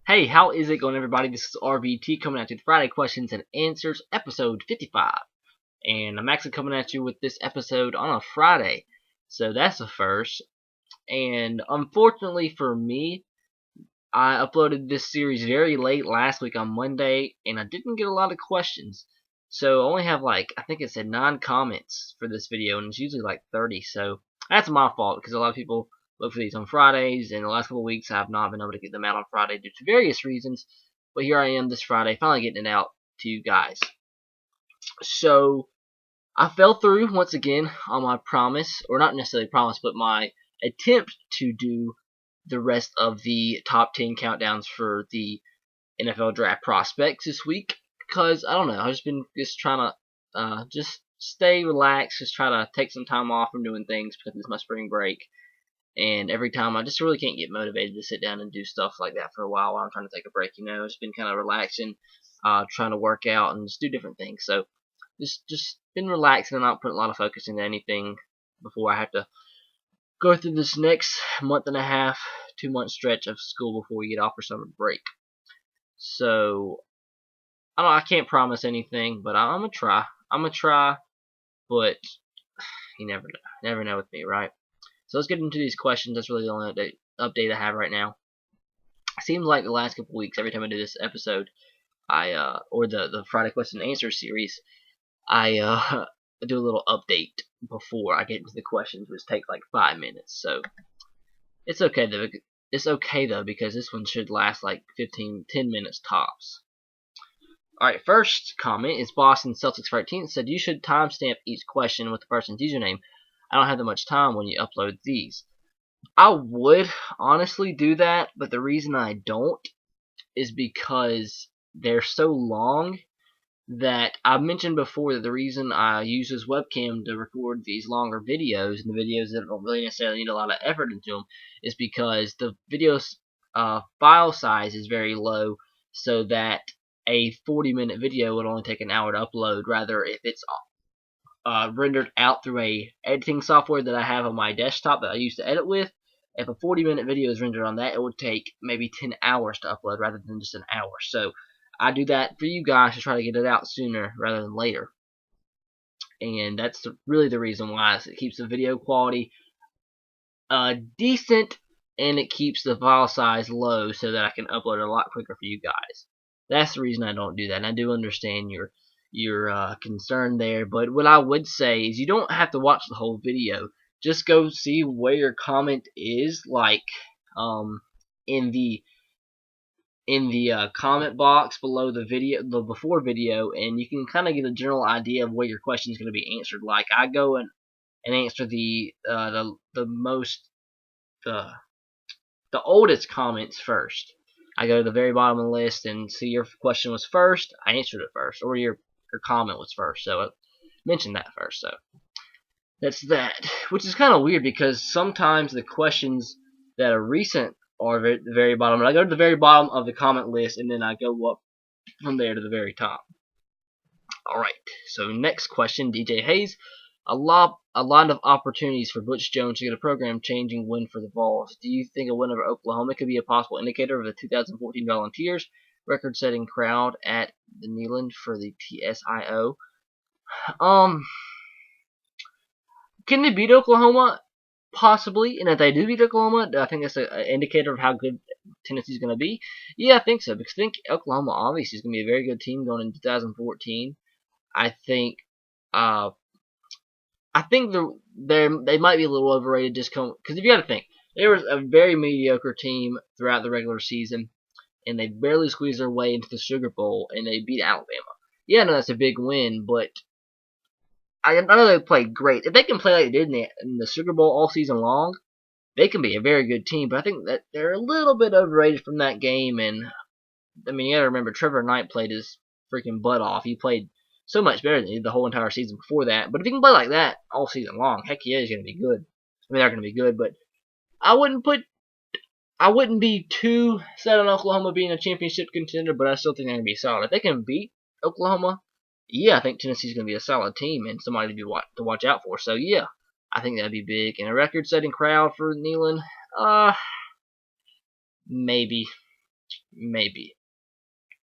Hey, how is it going, everybody? This is RBT coming at you with Friday Questions and Answers, episode 55. And I'm actually coming at you with this episode on a Friday. So that's a first. And unfortunately for me, I uploaded this series very late last week on Monday, and I didn't get a lot of questions. So I only have I think it said 9 comments for this video, and it's usually like 30. So that's my fault, because a lot of people look for these on Fridays, and the last couple of weeks I have not been able to get them out on Friday due to various reasons. But here I am this Friday, finally getting it out to you guys. So I fell through once again on my promise, or not necessarily promise, but my attempt to do the rest of the top 10 countdowns for the NFL draft prospects this week, because I don't know, I've just been trying to just stay relaxed, just try to take some time off from doing things because it's my spring break. And every time I just really can't get motivated to sit down and do stuff like that for a while I'm trying to take a break. It's been kind of relaxing, trying to work out and just do different things. So just been relaxing and not putting a lot of focus into anything before I have to go through this next month and a half, 2-month stretch of school before we get off for summer break. So I can't promise anything, but I'm gonna try. But you never know with me, right? So let's get into these questions. That's really the only update I have right now. It seems like the last couple weeks, every time I do this episode, or the Friday question and answer series, I do a little update before I get into the questions, which take like 5 minutes. So it's okay though. It's okay though, because this one should last like 10 minutes tops. Alright, first comment is Boston Celtics 13. It said you should timestamp each question with the person's username. I don't have that much time when you upload these. I would honestly do that, but the reason I don't is because they're so long that I've mentioned before that the reason I use this webcam to record these longer videos, and the videos that don't really necessarily need a lot of effort into them, is because the video's file size is very low, so that a 40-minute video would only take an hour to upload, rather if it's rendered out through a editing software that I have on my desktop that I use to edit with. If a 40-minute video is rendered on that, it would take maybe 10 hours to upload rather than just an hour. So I do that for you guys to try to get it out sooner rather than later. And that's really the reason why. It keeps the video quality decent, and it keeps the file size low so that I can upload it a lot quicker for you guys. That's the reason I don't do that. And I do understand your concern there, but what I would say is you don't have to watch the whole video. Just go see where your comment is, like in the comment box below the video, the before video, and you can kind of get a general idea of where your question is going to be answered. Like I go and answer the oldest comments first. I go to the very bottom of the list and see your question was first, I answered it first, or your comment was first, so I mentioned that first. So that's that, which is kind of weird because sometimes the questions that are recent are at the very bottom. And I go to the very bottom of the comment list, and then I go up from there to the very top. Alright, so next question, DJ Hayes. A lot of opportunities for Butch Jones to get a program-changing win for the Vols. Do you think a win over Oklahoma could be a possible indicator of the 2014 Volunteers record-setting crowd at the Neyland for the TSIO? Can they beat Oklahoma? Possibly. And if they do beat Oklahoma, I think that's an indicator of how good Tennessee's going to be. Yeah, I think so, because I think Oklahoma obviously is going to be a very good team going into 2014. I think they might be a little overrated just because if you got to think, there was a very mediocre team throughout the regular season, and they barely squeezed their way into the Sugar Bowl, and they beat Alabama. Yeah, I know that's a big win, but I know they played great. If they can play like they did in the Sugar Bowl all season long, they can be a very good team. But I think that they're a little bit overrated from that game. And I mean, you got to remember, Trevor Knight played his freaking butt off. He played so much better than he did the whole entire season before that. But if he can play like that all season long, heck yeah, he's going to be good. I mean, they're going to be good, but I wouldn't be too set on Oklahoma being a championship contender, but I still think they're going to be solid. If they can beat Oklahoma, yeah, I think Tennessee's going to be a solid team and somebody to watch out for. So, yeah, I think that'd be big. And a record-setting crowd for Neyland, maybe. Maybe.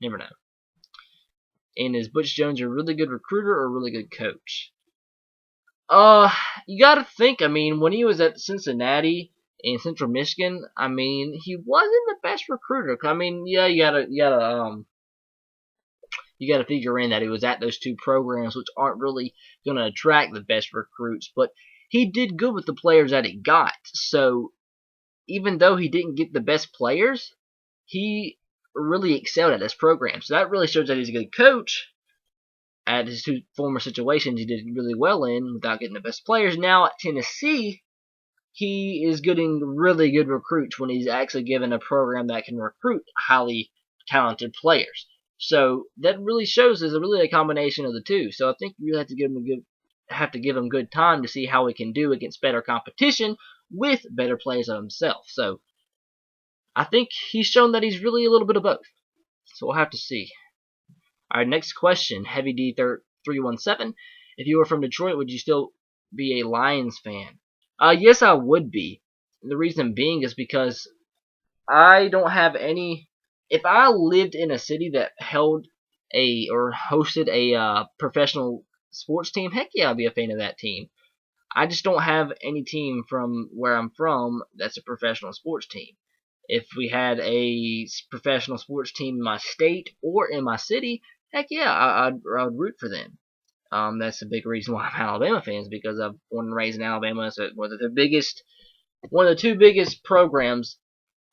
Never know. And is Butch Jones a really good recruiter or a really good coach? You gotta think, I mean, when he was at Cincinnati in Central Michigan, I mean, he wasn't the best recruiter. I mean, yeah, you gotta figure in that he was at those two programs, which aren't really gonna attract the best recruits, but he did good with the players that he got. So, even though he didn't get the best players, he really excelled at this program. So that really shows that he's a good coach. At his two former situations, he did really well in without getting the best players. Now at Tennessee, he is getting really good recruits when he's actually given a program that can recruit highly talented players. So that really shows there's really a combination of the two. So I think you really have to give him good time to see how he can do against better competition with better players of himself. So I think he's shown that he's really a little bit of both. So we'll have to see. All right, next question, Heavy D 317. If you were from Detroit, would you still be a Lions fan? Yes, I would be. The reason being is because I don't have any. If I lived in a city that held or hosted a professional sports team, heck yeah, I'd be a fan of that team. I just don't have any team from where I'm from that's a professional sports team. If we had a professional sports team in my state or in my city, heck yeah, I'd root for them. That's a big reason why I'm Alabama fans, because I've born and raised in Alabama. So one of the two biggest programs,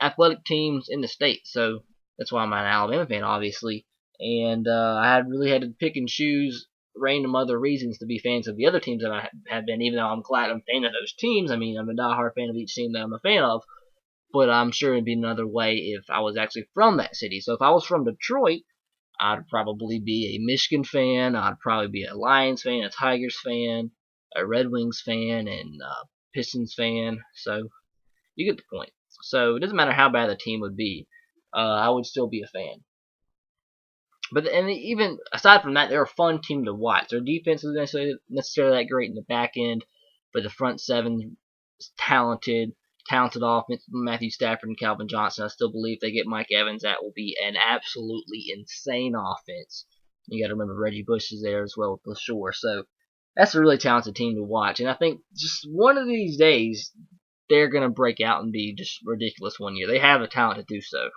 athletic teams in the state. So that's why I'm an Alabama fan, obviously. And I really had to pick and choose random other reasons to be fans of the other teams that I have been, even though I'm glad I'm a fan of those teams. I mean, I'm a diehard fan of each team that I'm a fan of. But I'm sure it'd be another way if I was actually from that city. So if I was from Detroit, I'd probably be a Michigan fan. I'd probably be a Lions fan, a Tigers fan, a Red Wings fan, and a Pistons fan. So you get the point. So it doesn't matter how bad the team would be. I would still be a fan. But and even aside from that, they're a fun team to watch. Their defense isn't necessarily that great in the back end, but the front seven is talented offense. Matthew Stafford and Calvin Johnson. I still believe they get Mike Evans. That will be an absolutely insane offense. You got to remember Reggie Bush is there as well with LaShore. So that's a really talented team to watch. And I think just one of these days they're going to break out and be just ridiculous one year. They have the talent to do so.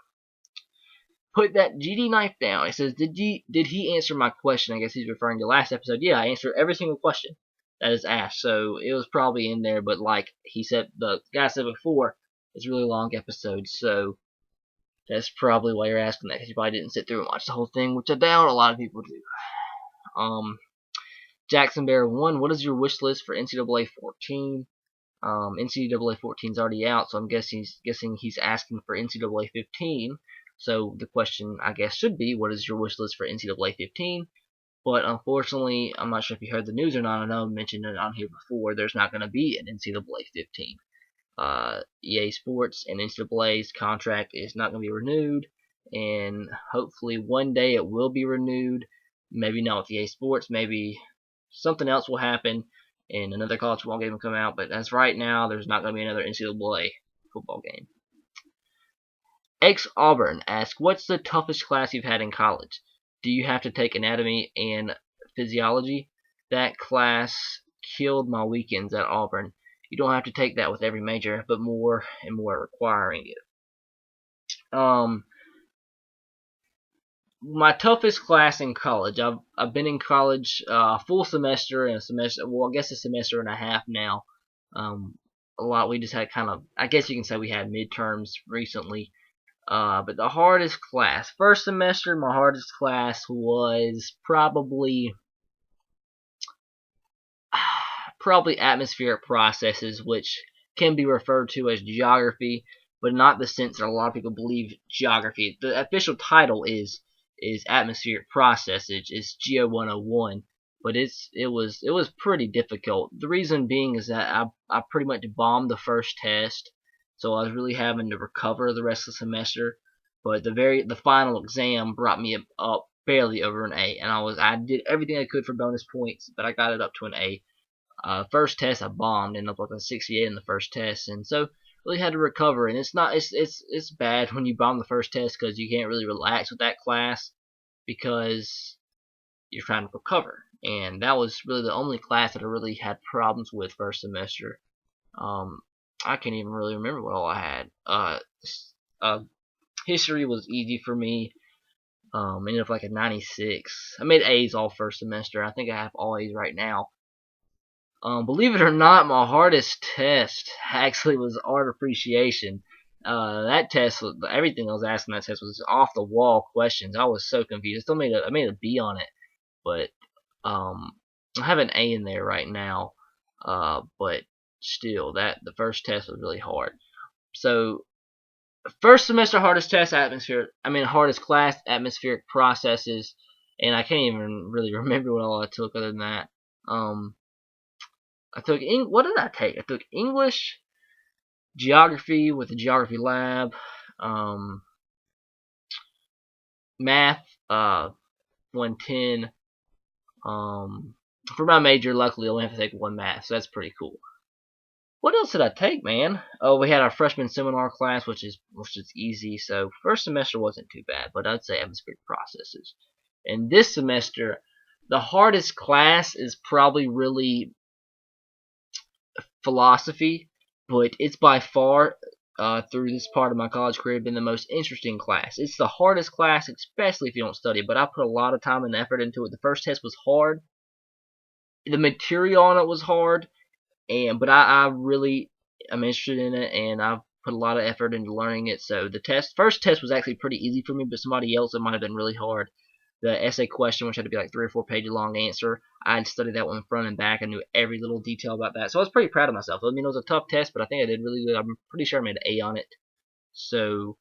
Put that GD knife down. It says, did he answer my question? I guess he's referring to last episode. Yeah, I answered every single question that is asked. So it was probably in there, but like he said, the guy said before, it's a really long episode. So that's probably why you're asking that, because you probably didn't sit through and watch the whole thing, which I doubt a lot of people do. Jackson Bear 1, what is your wish list for NCAA 14? NCAA 14 is already out, so I'm guessing he's asking for NCAA 15. So the question, I guess, should be, what is your wish list for NCAA 15? But unfortunately, I'm not sure if you heard the news or not. I know I mentioned it on here before. There's not going to be an NCAA 15. EA Sports and NCAA's contract is not going to be renewed, and hopefully one day it will be renewed. Maybe not with EA Sports. Maybe something else will happen and another college football game will come out. But as right now, there's not going to be another NCAA football game. Ex-Auburn asks, what's the toughest class you've had in college? Do you have to take anatomy and physiology? That class killed my weekends at Auburn. You don't have to take that with every major, but more and more requiring it. My toughest class in college. I've been in college a full semester and a semester. Well, I guess a semester and a half now. A lot. We just had kind of. I guess you can say we had midterms recently. But the hardest class, first semester, my hardest class was probably atmospheric processes, which can be referred to as geography, but not the sense that a lot of people believe geography. The official title is atmospheric processes. It's Geo 101, but it was pretty difficult. The reason being is that I pretty much bombed the first test. So I was really having to recover the rest of the semester, but the final exam brought me up barely over an A, and I did everything I could for bonus points, but I got it up to an A. First test I bombed, ended up with a 68 in the first test, and so really had to recover. And it's bad when you bomb the first test because you can't really relax with that class because you're trying to recover. And that was really the only class that I really had problems with first semester. I can't even really remember what all I had. History was easy for me. Ended up like a 96. I made A's all first semester. I think I have all A's right now. Believe it or not, my hardest test actually was art appreciation. That test, everything I was asking that test was off the wall questions. I was so confused. I still I made a B on it, but I have an A in there right now. But still, the first test was really hard. So first semester hardest test, hardest class, atmospheric processes, and I can't even really remember what all I took other than that. I took what did I take? I took English, geography with the geography lab, math, 110. For my major, luckily, I only have to take one math, so that's pretty cool. What else did I take, man? Oh, we had our freshman seminar class, which is easy. So first semester wasn't too bad, but I'd say atmospheric processes. And this semester, the hardest class is probably really philosophy, but it's by far through this part of my college career been the most interesting class. It's the hardest class, especially if you don't study. But I put a lot of time and effort into it. The first test was hard. The material on it was hard. But I really am interested in it, and I've put a lot of effort into learning it. So the first test was actually pretty easy for me, but somebody else it might have been really hard. The essay question, which had to be like 3 or 4 pages long answer, I had studied that one front and back. I knew every little detail about that, so I was pretty proud of myself. I mean, it was a tough test, but I think I did really good. I'm pretty sure I made an A on it. So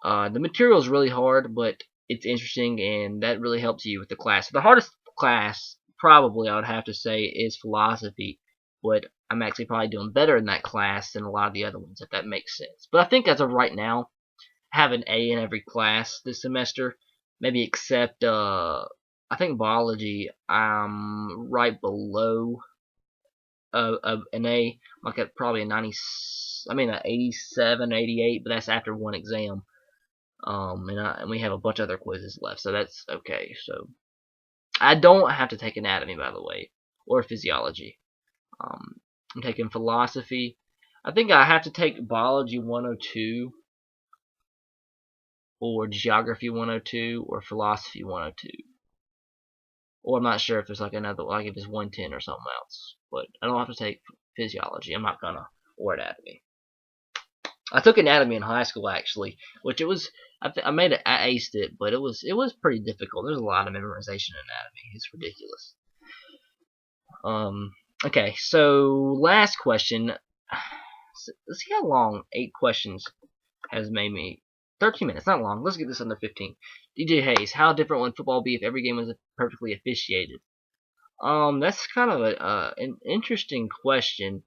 the material is really hard, but it's interesting, and that really helps you with the class. The hardest class, probably, I would have to say, is philosophy. But I'm actually probably doing better in that class than a lot of the other ones, if that makes sense. But I think as of right now, I have an A in every class this semester, maybe except I think biology. I'm right below an A, like at probably an 87, 88, but that's after one exam. And we have a bunch of other quizzes left, so that's okay. So I don't have to take anatomy, by the way, or physiology. I'm taking philosophy. I think I have to take biology 102 or geography 102 or philosophy 102. Or I'm not sure if there's like another, like if it's 110 or something else. But I don't have to take physiology. I'm not gonna, or anatomy. I took anatomy in high school actually, which it was I aced it, but it was pretty difficult. There's a lot of memorization in anatomy. It's ridiculous. Okay, so last question. Let's see how long 8 questions has made me. 13 minutes, not long. Let's get this under 15. DJ Hayes, how different would football be if every game was perfectly officiated? That's kind of an interesting question.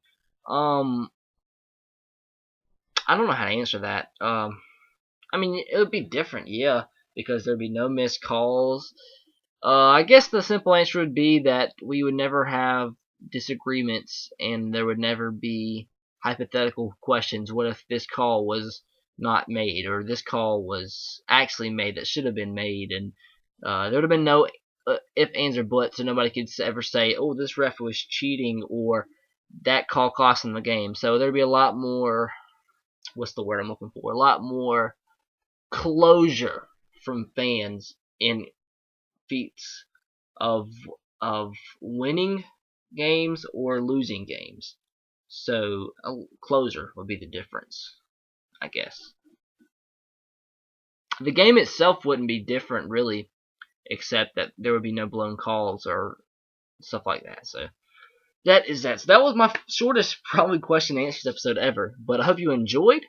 I don't know how to answer that. I mean, it would be different, yeah, because there'd be no missed calls. I guess the simple answer would be that we would never have disagreements and there would never be hypothetical questions. What if this call was not made, or this call was actually made that should have been made? And there would have been no if, ands, or buts, so nobody could ever say, oh, this ref was cheating, or that call cost them the game. So there'd be a lot more, what's the word I'm looking for? A lot more closure from fans in feats of winning games or losing games. So closure would be the difference, I guess. The game itself wouldn't be different really, except that there would be no blown calls or stuff like that. So that is that. So that was my shortest probably question and answers episode ever. But I hope you enjoyed.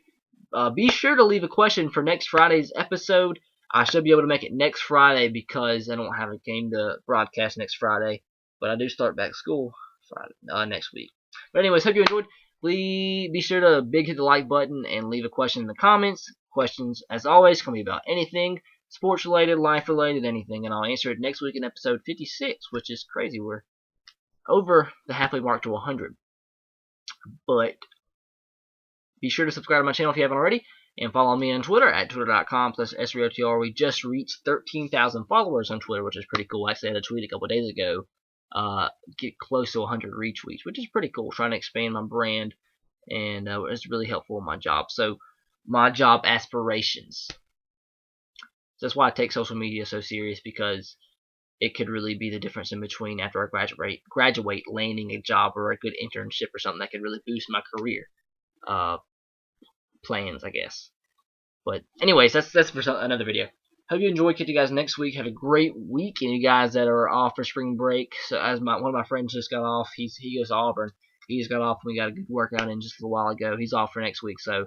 Be sure to leave a question for next Friday's episode. I should be able to make it next Friday because I don't have a game to broadcast next Friday. But I do start back school Friday, next week. But anyways, hope you enjoyed. Please be sure to hit the like button and leave a question in the comments. Questions, as always, can be about anything, sports related, life related, anything. And I'll answer it next week in episode 56, which is crazy. We're over the halfway mark to 100. But be sure to subscribe to my channel if you haven't already, and follow me on Twitter at twitter.com/SROTR. We just reached 13,000 followers on Twitter, which is pretty cool. Actually, I had a tweet a couple days ago, get close to 100 retweets, which is pretty cool. Trying to expand my brand, and it's really helpful in my job. So, my job aspirations. So that's why I take social media so serious, because it could really be the difference in between after I graduate, landing a job or a good internship or something that could really boost my career plans, I guess. But anyways, that's for another video. Hope you enjoy. Catch you guys next week. Have a great week, and you guys that are off for spring break. So as one of my friends just got off, he goes to Auburn. He just got off, and we got a good workout in just a little while ago. He's off for next week, so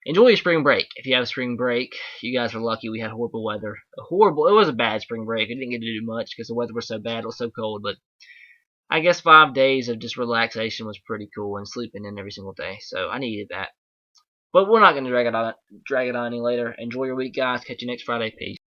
enjoy your spring break. If you have a spring break, you guys are lucky. We had horrible weather. It was a bad spring break. I didn't get to do much because the weather was so bad. It was so cold, but I guess 5 days of just relaxation was pretty cool, and sleeping in every single day. So I needed that. But we're not going to drag it on any later. Enjoy your week, guys. Catch you next Friday. Peace.